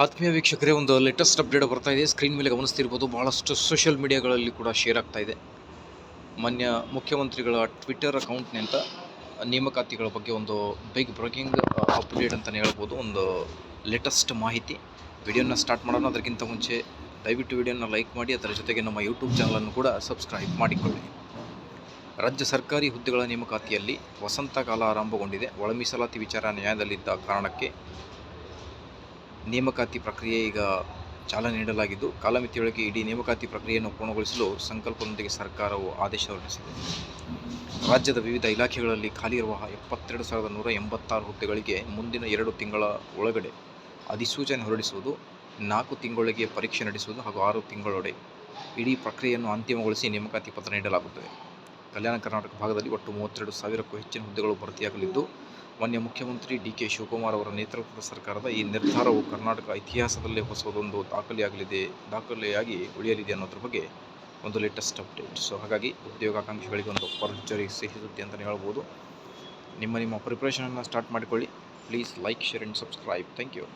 ಆತ್ಮೀಯ ವೀಕ್ಷಕರೇ, ಒಂದು ಲೇಟೆಸ್ಟ್ ಅಪ್ಡೇಟ್ ಬರ್ತಾ ಇದೆ. ಸ್ಕ್ರೀನ್ ಮೇಲೆ ಗಮನಿಸ್ತಿರ್ಬೋದು. ಭಾಳಷ್ಟು ಸೋಷಿಯಲ್ ಮೀಡಿಯಾಗಳಲ್ಲಿ ಕೂಡ ಶೇರ್ ಆಗ್ತಾ ಇದೆ. ಮಾನ್ಯ ಮುಖ್ಯಮಂತ್ರಿಗಳ ಟ್ವಿಟರ್ ಅಕೌಂಟ್ನಿಂದ ನೇಮಕಾತಿಗಳ ಬಗ್ಗೆ ಒಂದು ಬಿಗ್ ಬ್ರೇಕಿಂಗ್ ಅಪ್ಡೇಟ್ ಅಂತಲೇ ಹೇಳ್ಬೋದು. ಒಂದು ಲೇಟೆಸ್ಟ್ ಮಾಹಿತಿ. ವಿಡಿಯೋನ ಸ್ಟಾರ್ಟ್ ಮಾಡೋಣ. ಅದಕ್ಕಿಂತ ಮುಂಚೆ ದಯವಿಟ್ಟು ವಿಡಿಯೋನ ಲೈಕ್ ಮಾಡಿ, ಅದರ ಜೊತೆಗೆ ನಮ್ಮ ಯೂಟ್ಯೂಬ್ ಚಾನಲನ್ನು ಕೂಡ ಸಬ್ಸ್ಕ್ರೈಬ್ ಮಾಡಿಕೊಳ್ಳಿ. ರಾಜ್ಯ ಸರ್ಕಾರಿ ಹುದ್ದೆಗಳ ನೇಮಕಾತಿಯಲ್ಲಿ ವಸಂತ ಕಾಲ ಆರಂಭಗೊಂಡಿದೆ. ಒಳ ಮೀಸಲಾತಿ ವಿಚಾರ ನ್ಯಾಯಾಲಯದಲ್ಲಿದ್ದ ಕಾರಣಕ್ಕೆ ನೇಮಕಾತಿ ಪ್ರಕ್ರಿಯೆ ಈಗ ಚಾಲನೆ ನೀಡಲಾಗಿದ್ದು, ಕಾಲಮಿತಿಯೊಳಗೆ ಇಡೀ ನೇಮಕಾತಿ ಪ್ರಕ್ರಿಯೆಯನ್ನು ಪೂರ್ಣಗೊಳಿಸಲು ಸಂಕಲ್ಪದೊಂದಿಗೆ ಸರ್ಕಾರವು ಆದೇಶ ಹೊರಡಿಸಿದೆ. ರಾಜ್ಯದ ವಿವಿಧ ಇಲಾಖೆಗಳಲ್ಲಿ ಖಾಲಿ ಇರುವ 72,186 ಹುದ್ದೆಗಳಿಗೆ ಮುಂದಿನ 2 ತಿಂಗಳ ಒಳಗಡೆ ಅಧಿಸೂಚನೆ ಹೊರಡಿಸುವುದು, 4 ತಿಂಗಳೊಳಗೆ ಪರೀಕ್ಷೆ ನಡೆಸುವುದು ಹಾಗೂ 6 ತಿಂಗಳೊಳಗೆ ಇಡೀ ಪ್ರಕ್ರಿಯೆಯನ್ನು ಅಂತಿಮಗೊಳಿಸಿ ನೇಮಕಾತಿ ಪತ್ರ ನೀಡಲಾಗುತ್ತದೆ. ಕಲ್ಯಾಣ ಕರ್ನಾಟಕ ಭಾಗದಲ್ಲಿ ಒಟ್ಟು 32,000ಕ್ಕೂ ಹೆಚ್ಚಿನ ಹುದ್ದೆಗಳು ಭರ್ತಿಯಾಗಲಿದ್ದು, ಮಾನ್ಯ ಮುಖ್ಯಮಂತ್ರಿ ಡಿ.ಕೆ. ಶಿವಕುಮಾರ್ ಅವರ ನೇತೃತ್ವದ ಸರ್ಕಾರದ ಈ ನಿರ್ಧಾರವು ಕರ್ನಾಟಕ ಇತಿಹಾಸದಲ್ಲೇ ಹೊಸದೊಂದು ದಾಖಲೆಯಾಗಿ ಉಳಿಯಲಿದೆ ಅನ್ನೋದ್ರ ಬಗ್ಗೆ ಒಂದು ಲೇಟೆಸ್ಟ್ ಅಪ್ಡೇಟ್. ಸೊ ಹಾಗಾಗಿ ಉದ್ಯೋಗಾಕಾಂಕ್ಷಿಗಳಿಗೆ ಒಂದು ಭರ್ಜರಿ ಸಿಹಿ ಸುದ್ದಿ ಅಂತಲೇ ಹೇಳ್ಬೋದು. ನಿಮ್ಮ ಪ್ರಿಪ್ರೇಷನನ್ನು ಸ್ಟಾರ್ಟ್ ಮಾಡಿಕೊಳ್ಳಿ. Please like, share and subscribe. Thank you.